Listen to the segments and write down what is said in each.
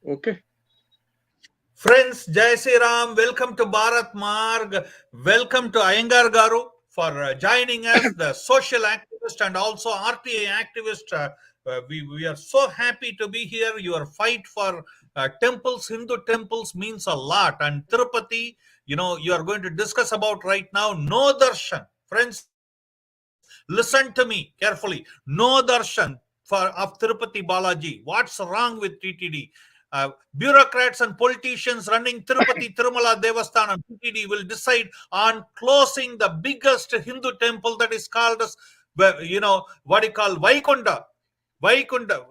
Okay. Friends, Jai Sri Ram, welcome to Bharat Marg. Welcome to Ayyangar Garu for joining us, the social activist and also RTA activist. We are so happy to be here. Your fight for temples, Hindu temples means a lot. And Tirupati, you are going to discuss about right now. No darshan. Friends, listen to me carefully. No darshan of Tirupati Balaji. What's wrong with TTD? Bureaucrats and politicians running Tirupati, Tirumala, Devastanam, TTD will decide on closing the biggest Hindu temple that is called as, what you call Vaikunda. Vaikunda,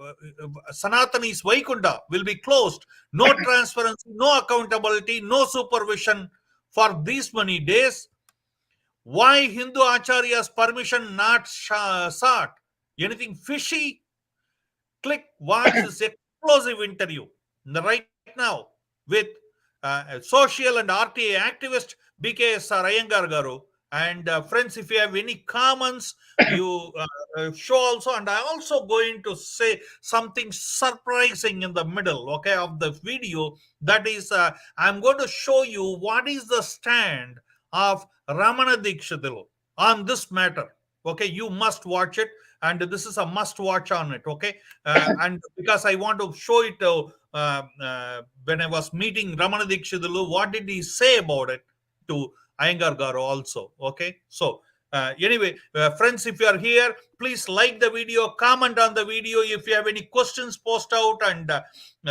Sanatani's Vaikunda will be closed. No transparency, no accountability, no supervision for these many days. Why Hindu Acharyas permission not sought? Anything fishy? Click watch this explosive interview right now with social and RTA activist BKSR Ayyangar Garu. And friends, if you have any comments, you show also. And I also going to say something surprising in the middle, okay, of the video. That is, I'm going to show you what is the stand of Ramana Dikshitilu on this matter. Okay, you must watch it, and this is a must watch on it. Okay, and because I want to show it when I was meeting Ramana Dikshitilu, what did he say about it to Ayyangar Garu also. Okay, so anyway, friends, if you are here, please like the video, comment on the video. If you have any questions, post out, and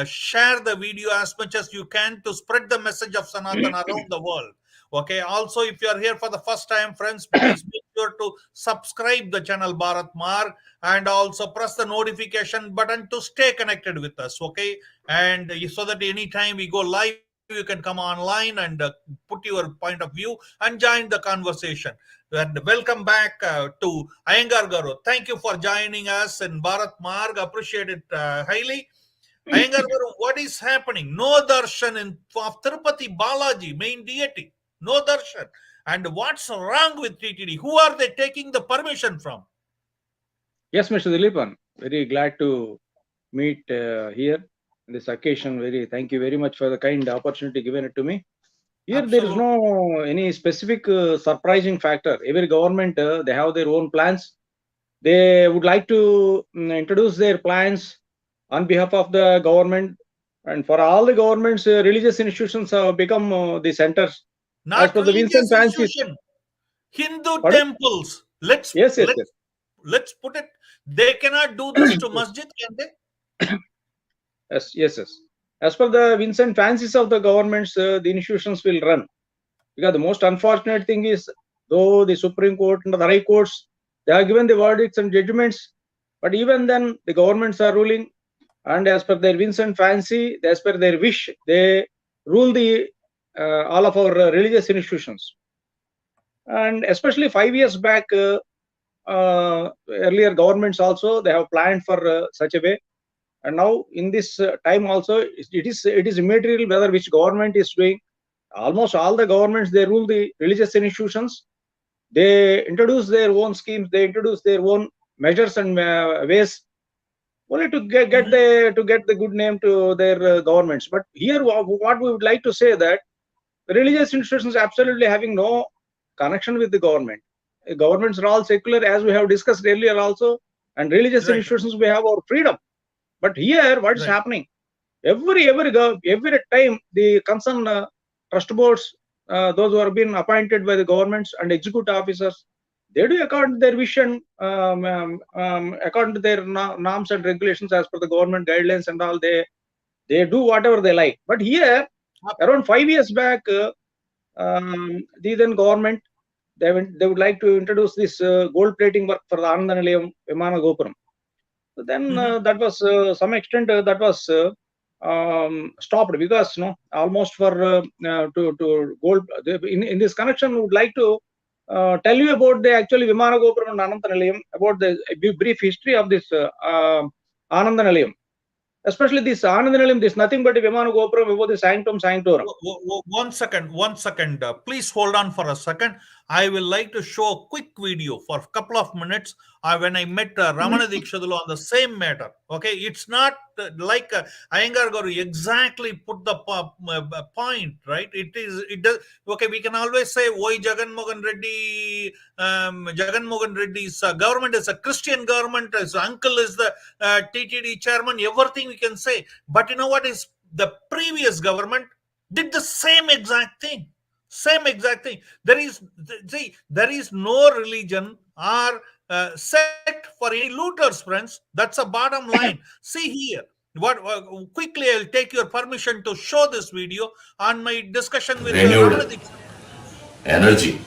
share the video as much as you can to spread the message of Sanatan around the world. Okay, also, if you are here for the first time, friends, please make sure to subscribe the channel Bharat Marg, and also press the notification button to stay connected with us. Okay, and so that anytime we go live, you can come online and put your point of view and join the conversation. And welcome back to Ayyangar Garu. Thank you for joining us in Bharat Marg. Appreciate it highly. Ayyangar Garu, what is happening? No darshan of Tirupati Balaji, main deity. No darshan. And what's wrong with TTD? Who are they taking the permission from? Yes, Mr. Dilipan. Very glad to meet here on this occasion. Thank you very much for the kind opportunity given it to me. Here, there is Absolutely. no any specific surprising factor. Every government they have their own plans. They would like to introduce their plans on behalf of the government, and for all the governments, religious institutions have become the centers. As Not per the Vincent religious Francis. institution. Hindu Pardon? temples. Let's Yes, yes, let's yes. let's put it. They cannot do this to masjid, can they? Yes, yes, yes. As per the Vincent Francis of the governments, the institutions will run. Because the most unfortunate thing is, though the Supreme Court and the High Courts, they have given the verdicts and judgments, but even then the governments are ruling, and as per their Vincent fancy, as per their wish, they rule the all of our religious institutions. And especially 5 years back, earlier governments also they have planned for such a way. And now in this time also, it is immaterial whether which government is doing. Almost all the governments, they rule the religious institutions. They introduce their own schemes. They introduce their own measures and ways, only to get the good name to their governments. But here, what we would like to say that the religious institutions absolutely having no connection with the government. Governments are all secular, as we have discussed earlier also, and religious Right, institutions we have our freedom. But here, what is right. happening? Every time the concerned trust boards, those who have been appointed by the governments and executive officers, they do according to their vision, according to their norms and regulations as per the government guidelines and all. They do whatever they like. But here, around 5 years back, the then government, they would like to introduce this gold plating work for the Anandanilayam Vimana Gopuram. So then Mhm. that was some extent that was stopped, because almost for to gold in this connection, would like to tell you about the actually Vimana Gopuram and Anantanilayam, about the brief history of this Anandanilayam. Especially this Anandanilayam, this nothing but a Vimana Gopuram about the Sanctum Sanctorum. One second, 1 second. Please hold on for a second. I will like to show a quick video for a couple of minutes when I met Ramana Dikshadulu on the same matter. Okay, it's not like Ayyangar Garu exactly put the point, right? It does. Okay, we can always say why Jagan Mohan Reddy, Jagan Mohan Reddy's government is a Christian government, his uncle is the TTD chairman, everything we can say. But you know what is the previous government did the same exact thing. Same exact thing. There is no religion or set for any looters, friends. That's a bottom line. See here. What quickly I'll take your permission to show this video on my discussion with renewed energy.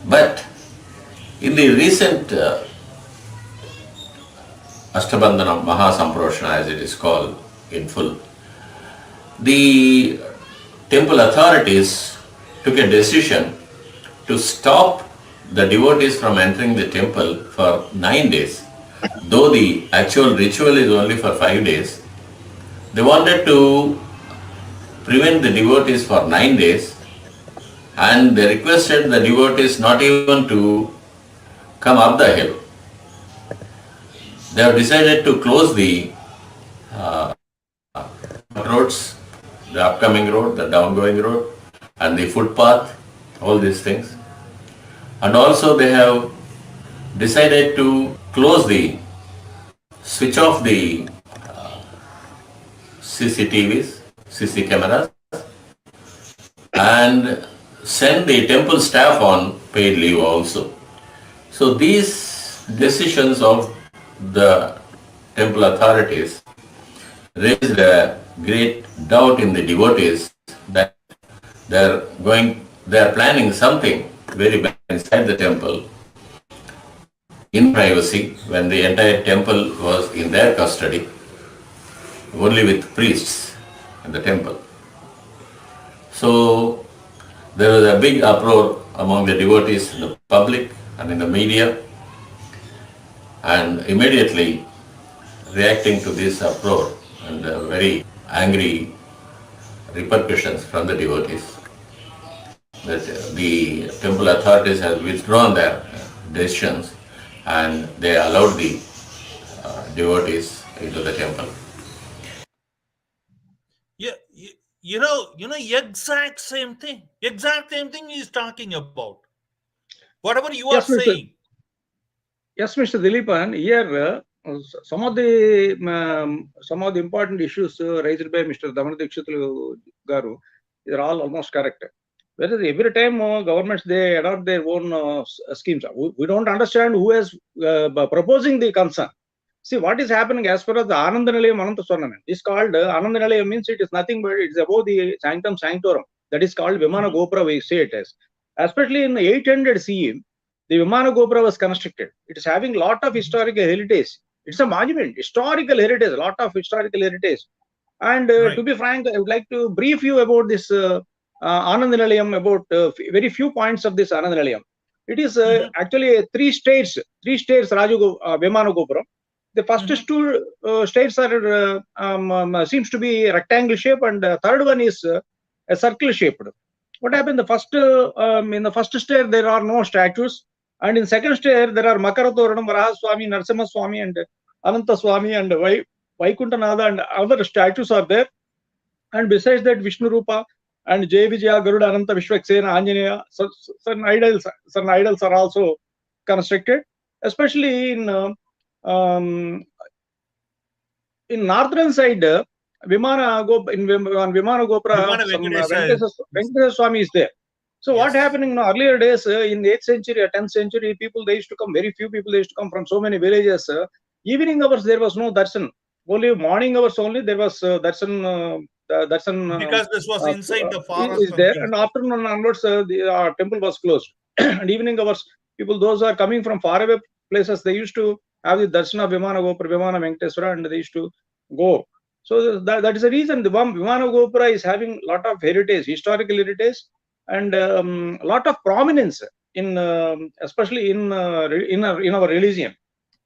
But in the recent Ashtabandhana Mahasamproshana, as it is called in full, the temple authorities took a decision to stop the devotees from entering the temple for 9 days. Though the actual ritual is only for 5 days, they wanted to prevent the devotees for 9 days, and they requested the devotees not even to come up the hill. They have decided to close the roads, the upcoming road, the downgoing road, and the footpath, all these things. And also they have decided to switch off the CCTVs, CC cameras, and send the temple staff on paid leave also. So these decisions of the temple authorities raised a great doubt in the devotees that they are planning something very bad inside the temple in privacy, when the entire temple was in their custody, only with priests in the temple. So there was a big uproar among the devotees in the public and in the media, and immediately reacting to this uproar and very angry repercussions from the devotees, that the temple authorities have withdrawn their decisions and they allowed the devotees into the temple. Yeah, you know, exact same thing he's talking about. Whatever you are saying. Yes, Mr. Dilipan, here some of the important issues raised by Mr. Damana Dikshitulu Garu are all almost correct. Whereas every time governments, they adopt their own schemes. We don't understand who is proposing the concern. See what is happening as far as the Ananda Nilayam Ananta Swarnam. This called Ananda Nilayam means it is nothing but it's above the sanctum sanctorum. That is called Vimana Gopura, we say it as. Especially in the 800 CE, the Vimana Gopura was constructed. It is having lot of historical heritage. It's a monument, historical heritage, a lot of historical heritage. And to be frank, I would like to brief you about this Ananda Nilayam, about very few points of this Ananda Nilayam. It is actually three states Raju Vimana Gopura. The first two states are seems to be rectangle shape, and third one is a circle shaped. What happened? In the first stair there are no statues, and in second stair there are Makaratoranam, Varahaswami, Narasimha Swami, and Ananta Swami, and Vaikunthanada, and other statues are there. And besides that, Vishnu Rupa and Jai Vijaya, Garuda, Ananta, Vishwaksena, Anjaneya, certain idols are also constructed, especially in northern side. Vimana Gopura, Venkateswara Swami is there. So what happening now? Earlier days, in the 8th century or 10th century, people, they used to come, very few people, they used to come from so many villages. Evening hours, there was no darshan. Only morning hours only, there was darshan. Because this was inside the forest. Is there, and afternoon onwards, the temple was closed. And evening hours, people, those who are coming from faraway places, they used to have the darshan of Vimana Gopura, Vimana Venkateswara, and they used to go. So that is the reason the Vimana Gopura is having a lot of heritage, historical heritage, and lot of prominence in especially in our religion.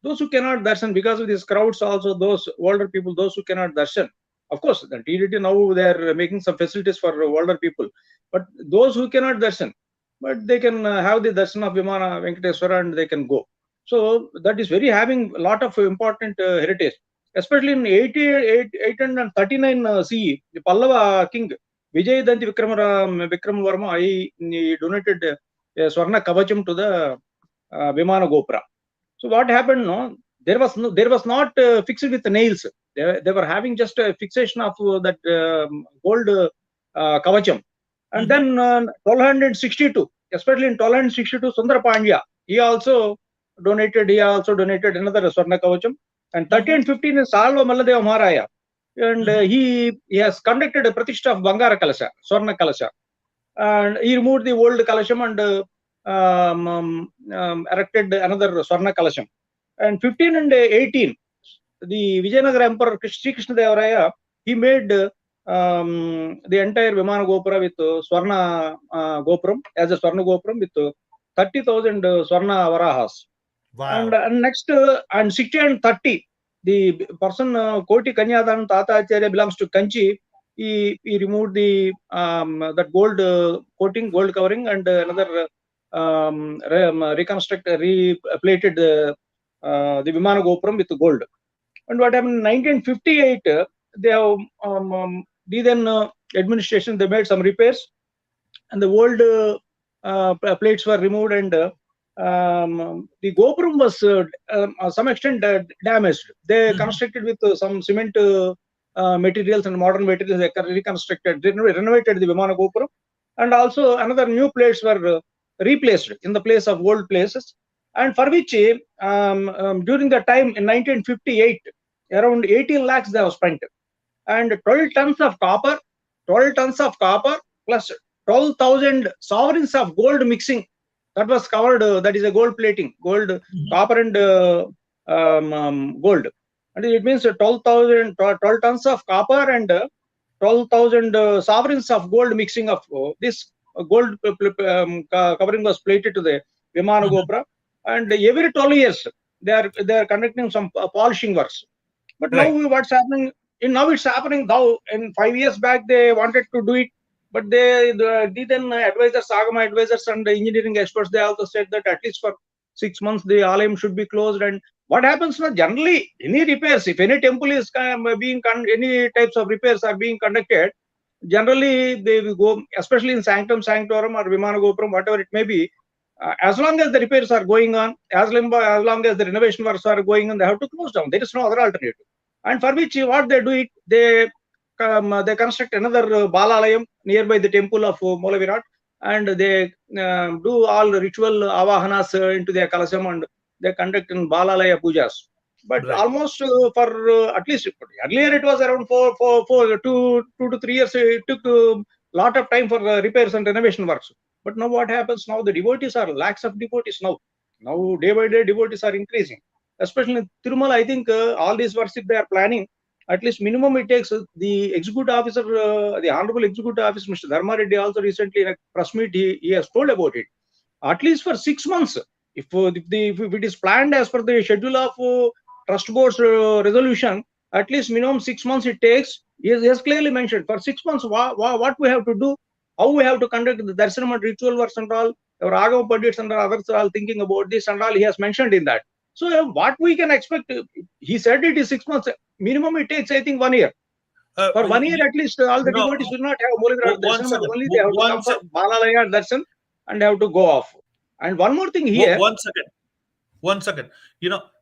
Those who cannot darshan, because of these crowds, also those older people, those who cannot darshan. Of course, the TTD now they are making some facilities for older people, but those who cannot darshan, but they can have the darshan of Vimana Venkateswara and they can go. So that is very having a lot of important heritage, especially in 839 CE, the Pallava king Vijayadanti Vikramavarma, he donated Swarna Kavacham to the Vimana Gopura. So what happened? No, there was not fixed with the nails. They were having just a fixation of that gold Kavacham. And then 1262, especially in 1262, Sundar Pandya, he also donated another Swarna Kavacham. And 1315 is Salva Malladeva Maharaya. And he has conducted a Pratishtha of Bangara Kalasha, Swarna Kalasha. And he removed the old Kalasham and erected another Swarna Kalasham. And 15 and 18, the Vijayanagar Emperor Sri Krishna Devaraya, he made the entire Vimana Gopura with Swarna Gopuram, as a Swarna Gopuram with 30,000 Swarna Varahas. Wow. And next, and 60 and 30, the person Koti Kanyadan Tata Acharya belongs to Kanchi. He removed the that gold coating, gold covering, and another replated the Vimana Gopuram with gold. And what happened in 1958, they have the then administration, they made some repairs, and the old plates were removed, and the Gopuram was some extent damaged. They constructed with some cement materials and modern materials. They reconstructed, renovated the Vimana Gopuram, and also another new plates were replaced in the place of old places, and for which during the time in 1958, around 18 lakhs they have spent, and 12 tons of copper plus 12,000 sovereigns of gold mixing, that was covered. That is a gold plating, gold, copper and gold. And it means 12 tons of copper and 12,000 sovereigns of gold mixing of this gold covering was plated to the Vimana Gopura. And every 12 years, they are conducting some polishing works. But now what's happening? Now it's happening. Now, in 5 years back, they wanted to do it, but they then advisors, Agama advisors and engineering experts, they also said that at least for 6 months the alayam should be closed. And what happens now? Generally, any repairs, if any temple is being any types of repairs are being conducted, generally they will go, especially in Sanctum Sanctorum or Vimana Gopuram, whatever it may be. As long as the repairs are going on, as long as the renovation works are going on, they have to close down. There is no other alternative. And for which what they do it, they construct another Balalayam nearby the temple of Molavirat, and they do all ritual avahanas into their Kalasham, and they conduct in Balalaya pujas. But almost for at least earlier it was around 2 to 3 years. It took a lot of time for repairs and renovation works. But now what happens? Now the devotees are lakhs of devotees now. Now day by day devotees are increasing. Especially in Tirumala, I think all these works, if they are planning, at least minimum it takes the executive officer, the Honorable Executive Officer, Mr. Dharma Reddy, also recently in a press meet, he has told about it. At least for 6 months, if it is planned as per the schedule of Trust Board's resolution, at least minimum 6 months it takes. He has clearly mentioned for 6 months what we have to do, how we have to conduct the darshanam and ritual works and all. Our Agama Pandits and others are all thinking about this and all. He has mentioned in that. So what we can expect? He said it is 6 months. Minimum it takes, I think, 1 year. For 1 year at least, all the devotees will not have Molavirat darshan. Only they have to come for Balalaya darshan and have to go off. And one more thing here. One second.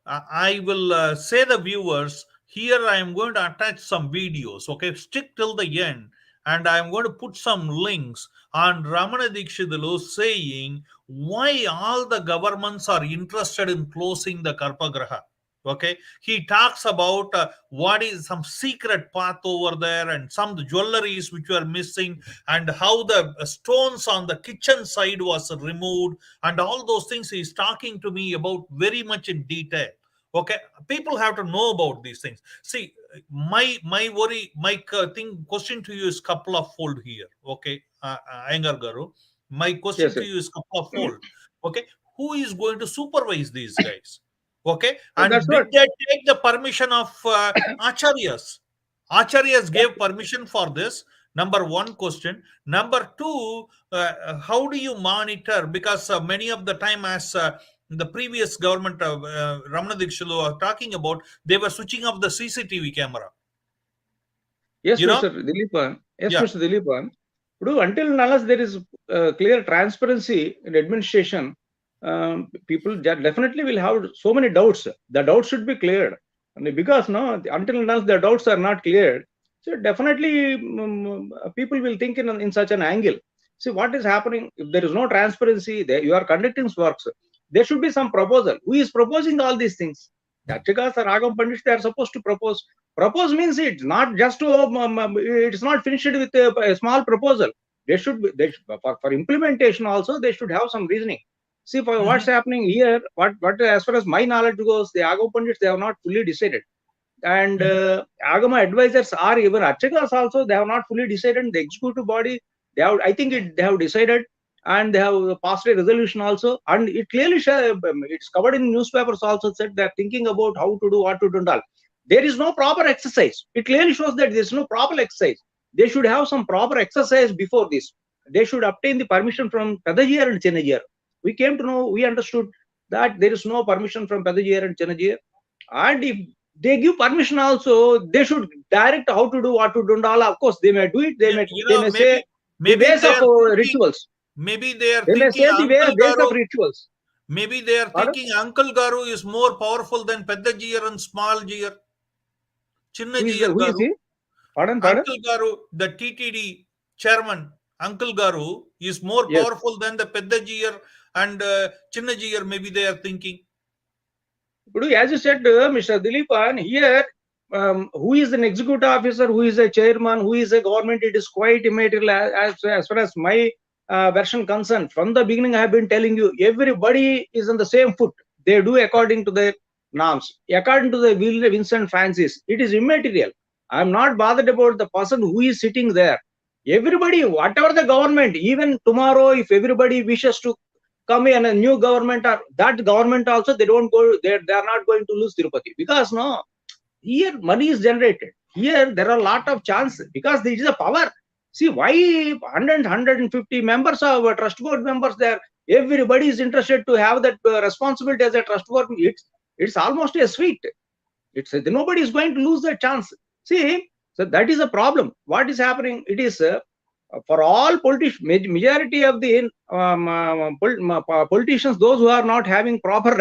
I will say the viewers, here I am going to attach some videos. Okay, stick till the end. And I'm going to put some links on Ramana Dikshitulu saying why all the governments are interested in closing the Karpagraha. Okay, he talks about what is some secret path over there and some jewelries which were missing, and how the stones on the kitchen side was removed, and all those things he's talking to me about very much in detail. Okay, people have to know about these things. See, my worry, my question to you is couple of fold here. Okay, Ayyangar Garu, my question to you is couple of fold. Okay, who is going to supervise these guys? Okay, and did they take the permission of Acharyas? Acharyas gave permission for this. Number one question. Number two, how do you monitor? Because many of the time, as the previous government of Ramana Dikshulu are talking about, they were switching off the CCTV camera. Yes, You know? Mr. Dileepan. Yes, Yeah. Mr. Dileepan. Until and unless there is clear transparency in administration, people definitely will have so many doubts. The doubts should be cleared. And because until and unless the doubts are not cleared, so definitely people will think in such an angle. See what is happening. If there is no transparency, you are conducting works. There should be some proposal. Who is proposing all these things? The Archakas or Agam Pandits, they are supposed to propose. Propose means it's not just to, it's not finished with a small proposal. They should be, for implementation also, they should have some reasoning. See, for what's happening here, what as far as my knowledge goes, the Agam Pandits, they have not fully decided. And Agama advisors are even Archakas also, they have not fully decided. The executive body, they have, I think they have decided, and they have passed a resolution also. And it clearly shows, it's covered in newspapers also, said they're thinking about how to do, what to do and all. There is no proper exercise. It clearly shows that there is no proper exercise. They should have some proper exercise before this. They should obtain the permission from Pedajiyar and Chinnajiyar. We came to know, we understood that there is no permission from Pedajiyar and Chinnajiyar. And if they give permission also, they should direct how to do, what to do and all. Of course, they may do it. They may say the ways of rituals. Maybe they are They may thinking say the ways of rituals. Maybe they are thinking Uncle Garu is more powerful than Pedajiyar and Small Jiyar. Chinnajiyar Who is he? Pardon? Uncle Garu, the TTD chairman, Uncle Garu is more powerful than the Pedajiyar and Chinnajiyar. Maybe they are thinking. As you said, Mr. Dileepan, here, who is an executive officer, who is a chairman, who is a government, it is quite immaterial as far as my version concerned. From the beginning, I have been telling you, everybody is on the same foot. They do according to their norms, according to the will, winds and fancies. It is immaterial. I am not bothered about the person who is sitting there. Everybody, whatever the government, even tomorrow, if everybody wishes to come in a new government or that government also, they don't go, they are not going to lose Tirupati, because here money is generated. Here there are a lot of chances, because there is a power. See why 150 members of trust board members there, everybody is interested to have that responsibility as a trust board. It's almost a sweet. It's nobody is going to lose that chance. See, so that is a problem. What is happening? It is for all politicians, majority of the politicians, those who are not having proper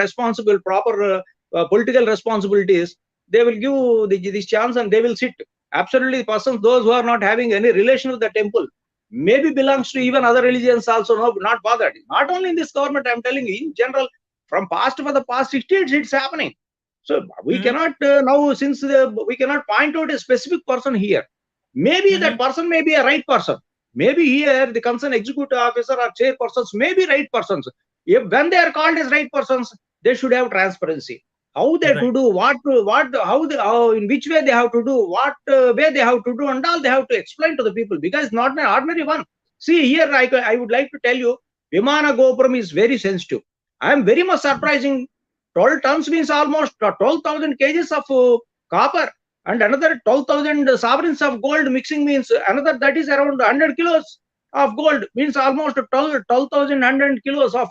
political responsibilities, they will give this chance and they will sit. Absolutely, persons, those who are not having any relation with the temple, maybe belongs to even other religions also, not bothered. Not only in this government, I'm telling you, in general, for the past 60 years, it's happening. So we cannot now, since we cannot point out a specific person here. Maybe that person may be a right person. Maybe here the concerned executive officer or chairpersons may be right persons. When they are called as right persons, they should have transparency. How they to do, how in which way they have to do, what way they have to do, and all they have to explain to the people, because it's not an ordinary one. See here, I would like to tell you, Vimana Gopuram is very sensitive. I am very much surprising. 12 tons means almost 12,000 kgs of copper, and another 12,000 sovereigns of gold mixing means another, that is around 100 kilos of gold, means almost 12,100 kilos of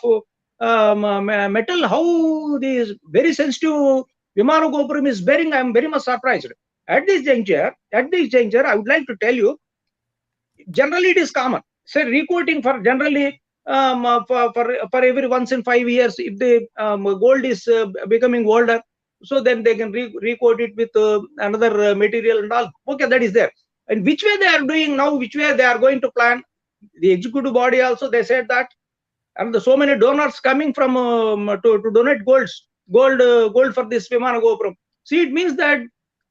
metal. How this very sensitive Vimana Gopuram is bearing, I am very much surprised. At this juncture, I would like to tell you, generally it is common. Say requoting for generally for every once in 5 years, if the gold is becoming older, so then they can re-coat it with another material and all. Okay, that is there. And which way they are doing now, which way they are going to plan. The executive body also, they said that, and so many donors coming from to donate gold for this Vimana Gopuram. See, it means that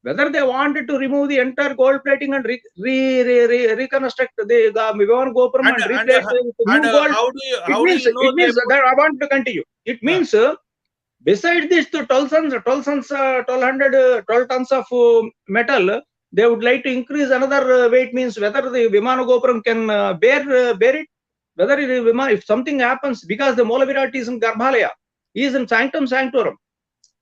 whether they wanted to remove the entire gold plating and reconstruct the Vimana Gopuram and replace with new gold, it means that I want to continue. It means besides this, the 12 tons of metal, they would like to increase another weight, means whether the Vimana Gopuram can bear it, whether if something happens, because the Mola Virat is in Garbhalaya, he is in Sanctum Sanctorum.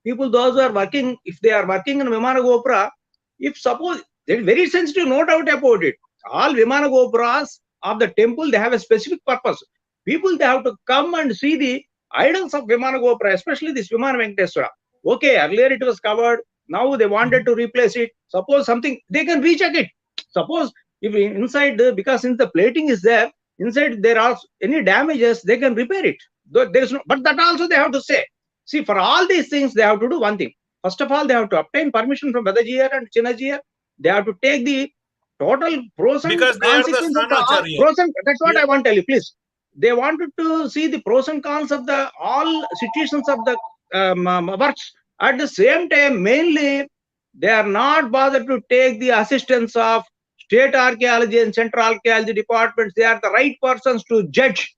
People, those who are working, if they are working in Vimana Gopura, if suppose, they are very sensitive, no doubt about it. All Vimana Gopuras of the temple, they have a specific purpose. People, they have to come and see idols of Vimana Gopura, especially this Vimana Venkateswara. Okay, earlier it was covered. Now they wanted to replace it. Suppose something, they can recheck it. Suppose if inside, because since the plating is there, inside there are any damages, they can repair it. There is no, but that also they have to say. See, for all these things, they have to do one thing. First of all, they have to obtain permission from Vadajiyer and Chinnajiyer. They have to take the total pros and Because they are the consequences of the Sanacharya. pros and, that's what Yeah. I want to tell you, please. They wanted to see the pros and cons of the all situations of the works. At the same time, mainly, they are not bothered to take the assistance of state archaeology and central archaeology departments. They are the right persons to judge,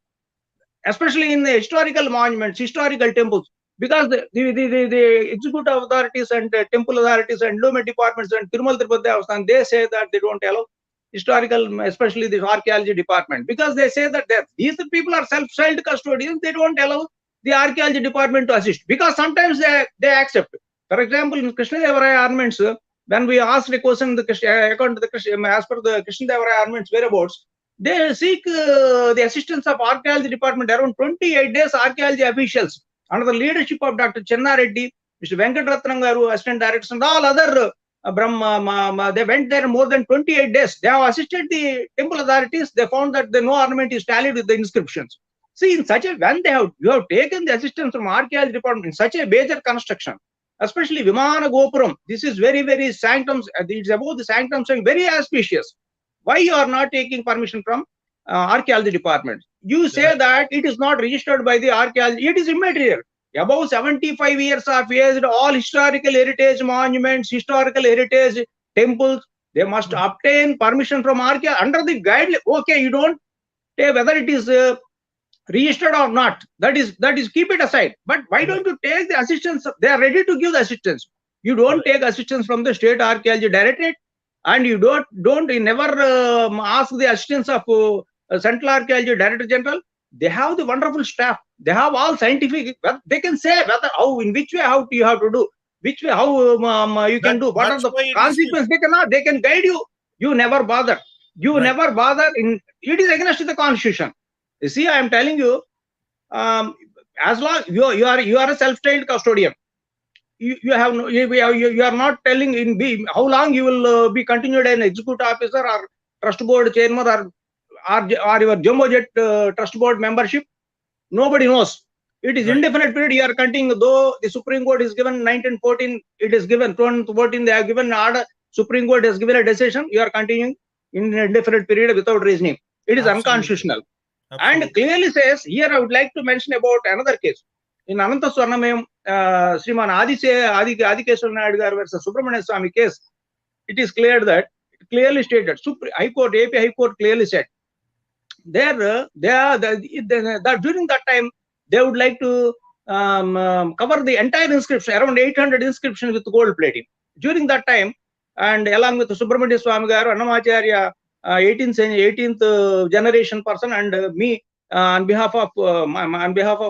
especially in the historical monuments, historical temples. Because the executive authorities and temple authorities and endowment departments and Tirumala Tirupati Devastam, they say that they don't allow historical, especially the archaeology department, because they say that these people are self-styled custodians. They don't allow the archaeology department to assist, because sometimes they accept. For example, in Krishnadevaraya ornaments, when we asked a question, according to the as per the Krishnadevaraya ornaments whereabouts, they seek the assistance of archaeology department. Around 28 days, archaeology officials under the leadership of Dr. Chenna Reddy, Mr. Venkatratnam Garu, assistant directors, and all other they went there more than 28 days. They have assisted the temple authorities. They found that the no ornament is tallied with the inscriptions. See, in such a, when you have taken the assistance from archaeology department in such a major construction, especially Vimana Gopuram, this is very, very sanctum. It's about the sanctum, saying very auspicious. Why you are not taking permission from archaeology department? You say that it is not registered by the archaeology. It is immaterial. Above 75 years of age, all historical heritage monuments, historical heritage temples, they must obtain permission from archaeology under the guideline. Okay, you don't say whether it is registered or not. That is keep it aside. But why don't you take the assistance? They are ready to give the assistance. You don't take assistance from the state archaeology directorate, and you you never ask the assistance of Central Archaeology Director General. They have the wonderful staff. They have all scientific. They can say whether how, in which way, how you have to do, which way, how you can do. What are the consequences? They cannot. They can guide you. You never bother. You never bother. It is against the constitution. You see, I am telling you, as long you are a self-styled custodian. You have no, you are not telling in how long you will be continued an executive officer or trust board chairman or your jumbo jet trust board membership. Nobody knows. It is indefinite period you are continuing. Though the Supreme Court is given 1914, it is given 2014. They have given order. Supreme Court has given a decision. You are continuing in an indefinite period without reasoning. It is unconstitutional. And clearly says here. I would like to mention about another case. In Ananta Swarnamayam, Sriman Adikeshwar Nayadu Garu versus Subramanian Swamy case, it is clear that clearly stated. High Court, AP High Court clearly said that during that time they would like to cover the entire inscription, around 800 inscriptions with gold plating. During that time, and along with Subramanian Swamy Garu, Annamacharya, 18th generation person, and me, on behalf of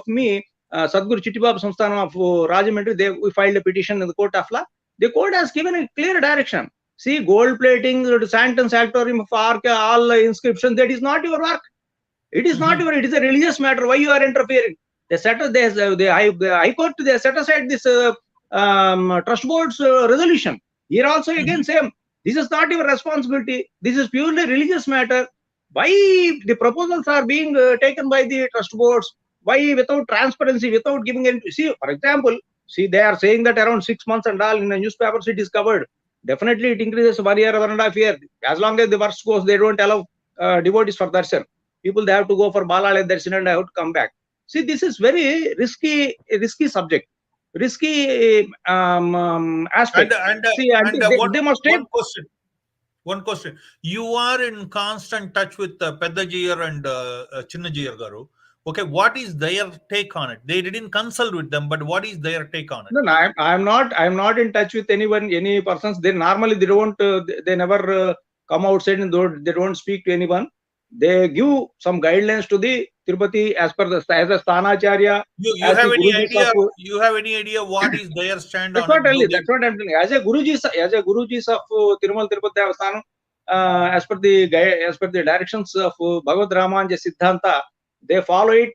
me, Sadhguru Chittibab Samsthanam of Rajahmundry, we filed a petition in the court of law. The court has given a clear direction. See, gold plating, sanctum sanctorum for all inscriptions, that is not your work. It is not your, it is a religious matter. Why you are interfering? The High Court, they set aside this trust board's resolution. Here also again same. This is not your responsibility. This is purely religious matter. Why the proposals are being taken by the trust boards? Why without transparency, without giving any? See, for example, they are saying that around 6 months and all in the newspapers it is covered. Definitely it increases 1 year, 1.5 years. As long as the works goes, they don't allow devotees for darshan. People, they have to go for Balalaya darshan and they have to come back. See, this is very risky subject, risky aspect. They must take. One question. You are in constant touch with Peddajiyar and Chinnajiyar Garu. Okay, what is their take on it? They didn't consult with them, but what is their take on it? No, I'm not in touch with anyone, any persons. They normally they never come outside and they don't speak to anyone. They give some guidelines to the Tirupati as a Sthanacharya. You have any idea what is their stand that's on it? It? That's what I'm telling you. As a Gurujis of Tirumala Tirupati Devastam, as per the directions of Bhagavad Ramanujaya Siddhanta, they follow it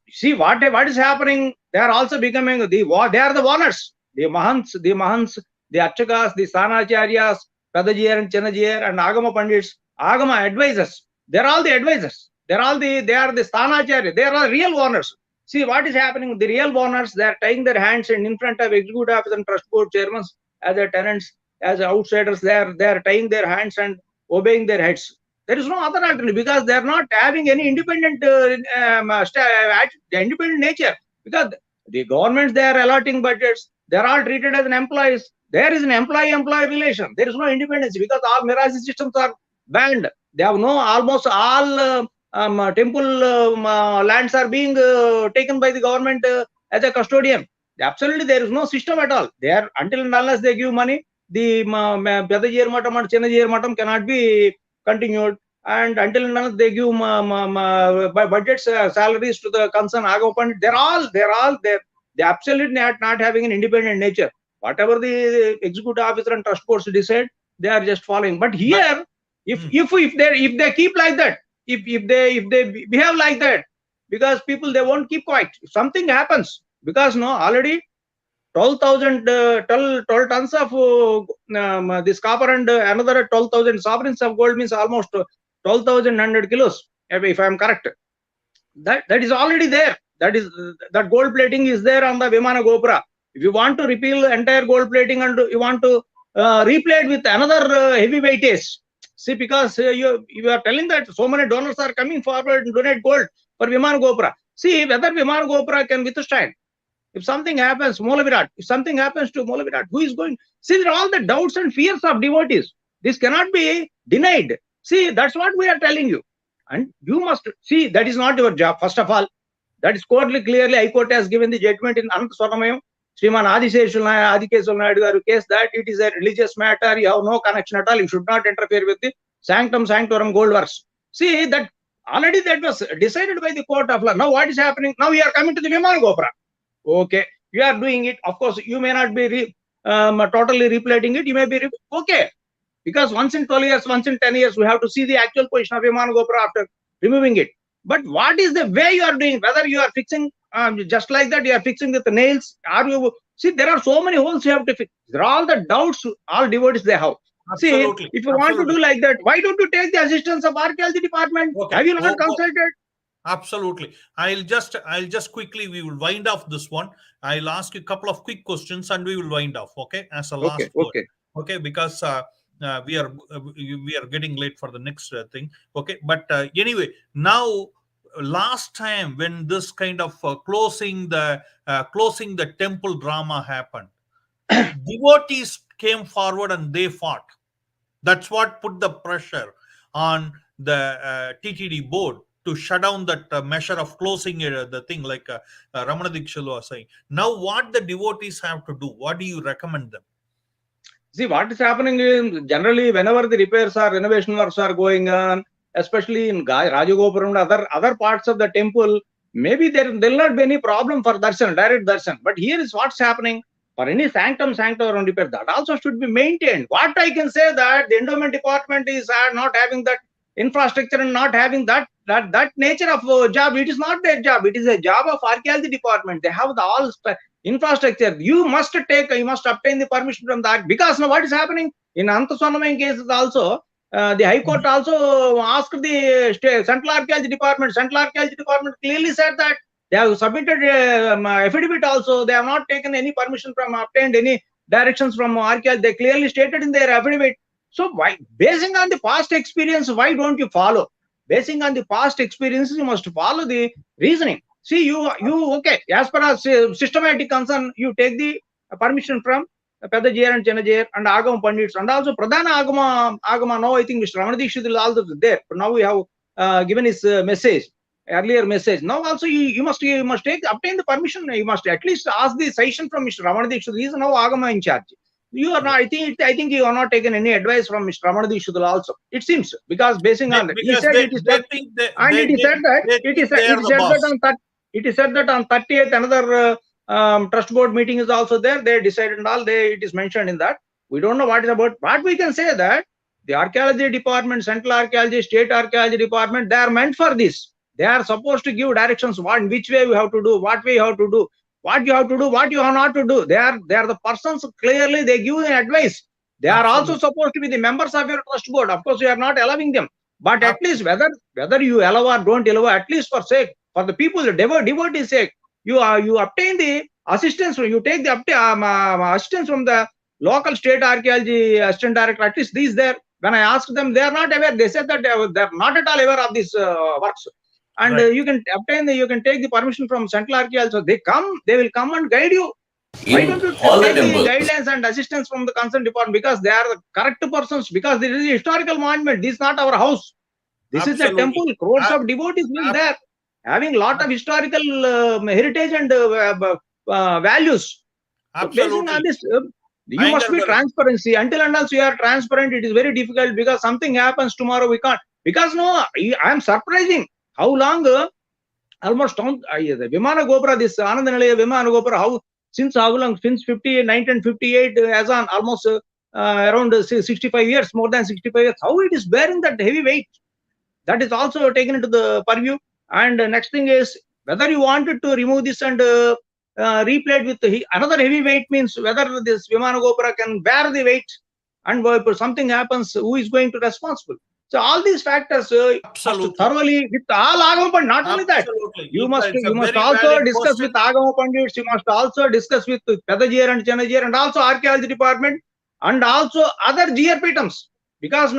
See what is happening. They are also becoming they are the owners. The Mahants, the Archakas, the Sanacharyas, Padajir and Chanajir and Agama Pandits, Agama advisors. They are all the advisors. They are the Sanacharya. They are real owners. See what is happening. The real owners, they are tying their hands and in front of executive office and trust board chairmen as their tenants, as outsiders. They are tying their hands and obeying their heads. There is no other alternative because they are not having any independent independent nature, because the governments, they are allotting budgets. They are all treated as an employees. There is an employee-employee relation. There is no independence because all Mirage systems are banned. They have no, almost all temple lands are being taken by the government as a custodian. Absolutely, there is no system at all. They are, until and unless they give money, the Pedajir Matam and Chinajir Matam cannot be continued, and until and unless they give budgets, salaries to the concerned Agama Pandit, they're all there. They absolutely not having an independent nature. Whatever the executive officer and trust boards decide, they are just following. But here, if they keep like that, if they behave like that, because people, they won't keep quiet. If something happens, because already 12,000 12 tons of this copper and another 12,000 sovereigns of gold, means almost 12,100 kilos, if I am correct. That is already there. That gold plating is there on the Vimana Gopura. If you want to repeal entire gold plating and you want to replate with another heavy weightage, see, because you are telling that so many donors are coming forward and donate gold for Vimana Gopura. See whether Vimana Gopura can withstand. If something happens, if something happens to Moolavirat, who is going? See, there are all the doubts and fears of devotees. This cannot be denied. See, that's what we are telling you. And you must see, that is not your job, first of all. That is clearly, High Court has given the judgment in Ananta Swarnamayam, Sriman Adikeshwar Naidu case, that it is a religious matter. You have no connection at all. You should not interfere with the Sanctum Sanctorum Gold Works. See, that already that was decided by the court of law. Now what is happening? Now we are coming to the Vimana Gopura. Okay, you are doing it. Of course, you may not be totally replating it. You may be okay, because once in 12 years, once in 10 years, we have to see the actual position of Vimana Gopura after removing it. But what is the way you are doing? Whether you are fixing just like that, you are fixing with the nails. Are you see? There are so many holes you have to fix. There are all the doubts all devotees they have. Absolutely. See, if you want to do like that, why don't you take the assistance of archaeology department? Okay. Have you not consulted? Absolutely. I'll just quickly, we will wind off this one. I'll ask you a couple of quick questions and we will wind off. Okay, as a last word. Okay, because we are getting late for the next thing. Okay, but anyway, now last time when this kind of closing the temple drama happened, devotees came forward and they fought. That's what put the pressure on the TTD board to shut down that measure of closing the thing, like Ramana Dikshit was saying. Now what the devotees have to do? What do you recommend them? See, what is happening is, generally, whenever the repairs or renovation works are going on, especially in Rajagopuram and other parts of the temple, maybe there will not be any problem for darshan, direct darshan. But here is what's happening. For any sanctum repair, that also should be maintained. What I can say, that the endowment department is not having that infrastructure and not having that nature of job. It is not their job. It is a job of archaeology department. They have the all infrastructure. You must obtain the permission from that, because now what is happening in Ananta Swarnamayam cases also, the High Court also asked the Central Archaeology Department. Central Archaeology Department clearly said that they have submitted affidavit also. They have not taken any permission from, obtained any directions from archaeology. They clearly stated in their affidavit. So why, basing on the past experience, why don't you follow? Basing on the past experiences, you must follow the reasoning. See, you okay, as per a systematic concern, you take the permission from Pedajir and Chinajir and Agama Pandits, and also Pradhana Agama. Now I think Mr. Ramana Dikshit is also there. But now we have given his earlier message. Now also you must obtain the permission. You must at least ask the session from Mr. Ramana Dikshit. He is now Agama in charge. You are not. I think you are not taken any advice from Mr. Ramana Dikshit also. It seems, because basing on that, he said it is that, and it is said that it is said that on 30th another trust board meeting is also there. They decided and all. It is mentioned in that. We don't know what is about. But we can say that the archaeology department, central archaeology, state archaeology department, they are meant for this. They are supposed to give directions, what, which way you have to do, what way you have to do, what you have to do, what you have not to do. They are the persons, clearly they give advice. They are also supposed to be the members of your trust board. Of course, you are not allowing them. But at least whether you allow or don't allow, at least for the people, the devotees' sake, you obtain the assistance. You take the assistance from the local state archaeology assistant director. At least these there. When I asked them, they are not aware. They said that they are not at all aware of these works. And you can obtain you can take the permission from central archaeology. So they will come and guide you. Why don't you take the guidelines and assistance from the concerned department? Because they are the correct persons. Because this is a historical monument. This is not our house. This is a temple. Crores of devotees live there, having a lot of historical heritage and values. Absolutely. So on this, you must be transparency. Until and unless you are transparent, it is very difficult, because something happens tomorrow, we can't. Because I am surprising how long almost the Vimana Gopura, this Anand Nilaya Vimana Gopura, since 1958 as on almost around 65 years, more than 65 years, how it is bearing that heavy weight. That is also taken into the purview. And next thing is, whether you wanted to remove this and replate with another heavy weight, means whether this Vimana Gopura can bear the weight, and if something happens, who is going to be responsible? So all these factors thoroughly with all Agama Pandits. Not only that, you must also discuss with Agama Pandits. You must also discuss with Pedajiyar and Channajiyar, and also archaeology department, and also other GRPTMs. Because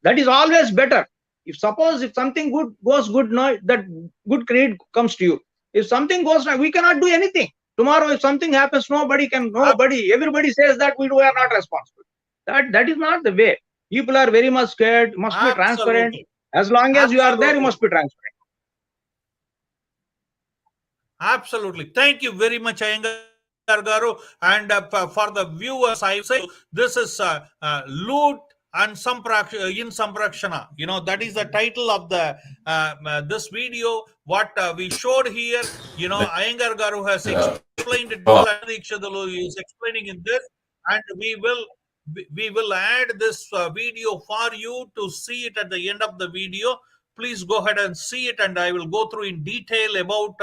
that is always better. If something good goes good, that good credit comes to you. If something goes wrong, we cannot do anything. Tomorrow, if something happens, everybody says that we are not responsible. That is not the way. People are very much scared, must be transparent. As long as you are there, you must be transparent. Absolutely. Thank you very much, Ayyangar Garu. And for the viewers, I say this is loot and in Samprakshana. That is the title of the this video. What we showed here, Ayyangar Garu has explained it well. He is explaining in this, and we will add this video for you to see it at the end of the video. Please go ahead and see it, and I will go through in detail about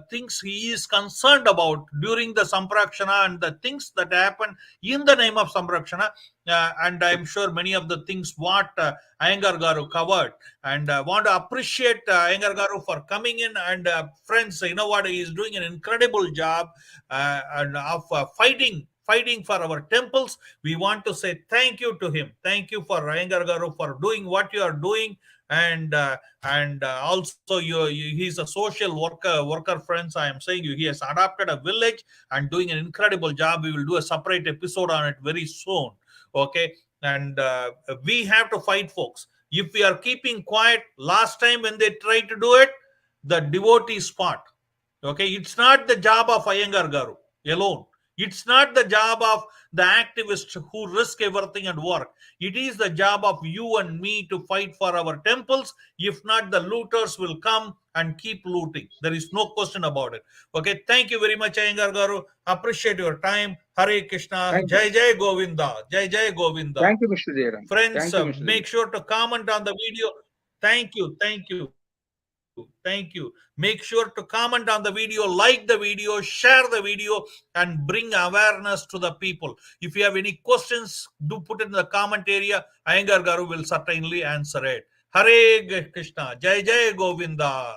things he is concerned about during the Samprakshana and the things that happen in the name of Samprakshana. And I'm sure many of the things what Ayyangar Garu covered. And I want to appreciate Ayyangar Garu for coming in. And friends, you know what, he is doing an incredible job and of fighting for our temples. We want to say thank you to him. Thank you for Ayyangar Garu for doing what you are doing. And also he's a social worker, friends. I am saying he has adopted a village and doing an incredible job. We will do a separate episode on it very soon. Okay. And we have to fight, folks. If we are keeping quiet, last time when they tried to do it, the devotees fought. Okay, it's not the job of Ayyangar Garu alone. It's not the job of the activists who risk everything and work. It is the job of you and me to fight for our temples. If not, the looters will come and keep looting. There is no question about it. Okay, thank you very much, Ayyangar Garu. Appreciate your time. Hare Krishna. Jai Jai Govinda. Jai Jai Govinda. Thank you, Mr. Jairam. Friends, make sure to comment on the video. Thank you. Make sure to comment on the video, like the video, share the video, and bring awareness to the people. If you have any questions, do put it in the comment area. Ayyangar Garu will certainly answer it. Hare Krishna. Jai Jai Govinda.